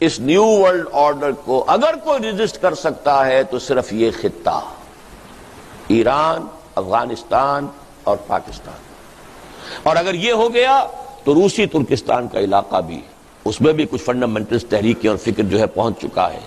اس new world order کو اگر کوئی ریزسٹ کر سکتا ہے تو صرف یہ خطہ، ایران، افغانستان اور پاکستان. اور اگر یہ ہو گیا تو روسی ترکستان کا علاقہ بھی، اس میں بھی کچھ فنڈامنٹلسٹ تحریکیں اور فکر جو ہے پہنچ چکا ہے،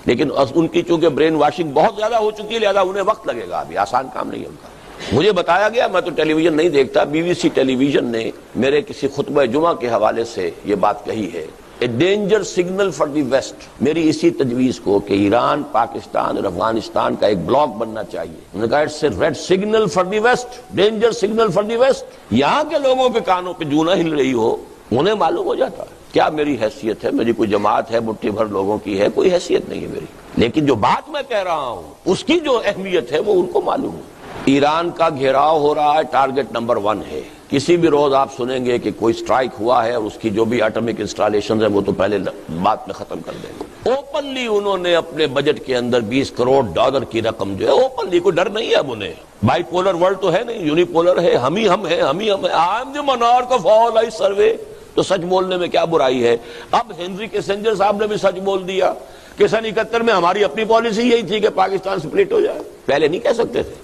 لیکن ان کی چونکہ برین واشنگ بہت زیادہ ہو چکی ہے لہذا انہیں وقت لگے گا، ابھی آسان کام نہیں ہے ان کا. مجھے بتایا گیا، میں تو ٹیلی ویژن نہیں دیکھتا، B B C television نے میرے کسی خطبہ جمعہ کے حوالے سے یہ بات کہی ہے، a danger signal for the west, میری اسی تجویز کو کہ ایران، پاکستان اور افغانستان کا ایک بلاک بننا چاہیے. انہوں نے کہا it's a red signal for the west, danger signal for the west. یہاں کے لوگوں کے کانوں پہ جوں نہ ہل رہی ہو انہیں معلوم ہو جاتا ہے کیا میری حیثیت ہے، میری کوئی جماعت ہے مٹھی بھر لوگوں کی ہے، کوئی حیثیت نہیں ہے میری، لیکن جو بات میں کہہ رہا ہوں اس کی جو اہمیت ہے وہ ان کو معلوم ہے. ایران کا گھیراؤ ہو رہا ہے، ٹارگٹ نمبر 1 ہے. کسی بھی روز آپ سنیں گے کہ کوئی سٹرائک ہوا ہے اور اس کی جو بھی ایٹمک انسٹالیشنز ہیں وہ تو پہلے بات میں ختم کر دیں گے. اوپنلی انہوں نے اپنے بجٹ کے اندر $20 کروڑ کی رقم جو ہے، اوپنلی کوئی ڈر نہیں ہے اب انہیں. بائی پولر ورلڈ تو ہے نہیں، یونی پولر ہے، ہم ہی ہم ہیں. I am the monarch of all I survey. تو سچ بولنے میں کیا برائی ہے؟ اب ہنری کیسنجر صاحب نے بھی سچ بول دیا کہ سن 71 میں ہماری اپنی پالیسی یہی تھی کہ پاکستان سپلٹ ہو جائے. پہلے نہیں کہہ سکتے تھے،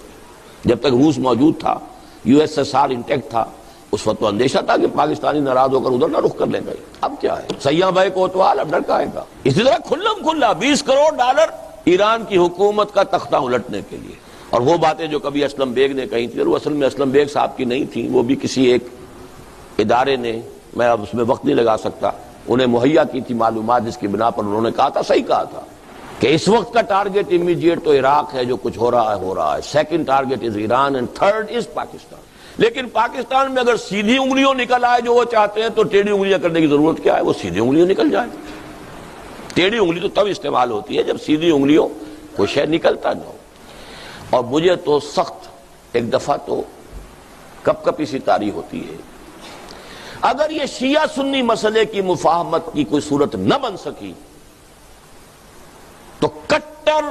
جب تک روس موجود تھا، USSR انٹیکٹ تھا، اس وقت تو اندیشہ تھا کہ پاکستانی ناراض ہو کر ادھر نہ رخ کر لیں گے. اب کیا ہے، سیاں بھائی کوتوال، اب ڈر کا آئے گا. اسی طرح کھلم کھلا $20 کروڑ ایران کی حکومت کا تختہ الٹنے کے لیے. اور وہ باتیں جو کبھی اسلم بیگ نے کہی تھی، اور وہ اصل میں اسلم بیگ صاحب کی نہیں تھی، وہ بھی کسی ایک ادارے نے، میں اب اس میں وقت نہیں لگا سکتا، انہیں مہیا کی تھی معلومات جس کی بنا پر انہوں نے کہا تھا، صحیح کہا تھا کہ اس وقت کا ٹارگٹ امیڈیٹ تو عراق ہے، جو کچھ ہو رہا ہے. Second target is Iran and third is Pakistan. لیکن پاکستان میں اگر سیدھی انگلیوں نکل آئے جو وہ چاہتے ہیں تو ٹیڑھی انگلیاں کرنے کی ضرورت کیا ہے؟ وہ سیدھی انگلیوں نکل جائے. ٹیڑھی انگلی تو تب استعمال ہوتی ہے جب سیدھی انگلیوں کوئی شے نکلتا نہ ہو. اور مجھے تو سخت ایک دفعہ تو کپ کپی سی طاری ہوتی ہے، اگر یہ شیعہ سنی مسئلے کی مفاہمت کی کوئی صورت نہ بن سکی تو کٹر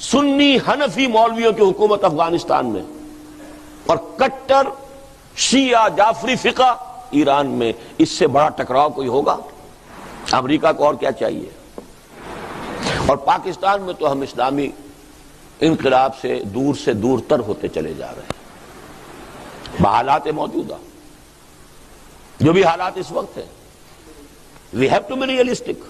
سنی حنفی مولویوں کی حکومت افغانستان میں اور کٹر شیعہ جعفری فقہ ایران میں، اس سے بڑا ٹکراؤ کوئی ہوگا؟ امریکہ کو اور کیا چاہیے؟ اور پاکستان میں تو ہم اسلامی انقلاب سے دور تر ہوتے چلے جا رہے ہیں بحالات موجودہ، جو بھی حالات اس وقت ہیں. We have to be realistic.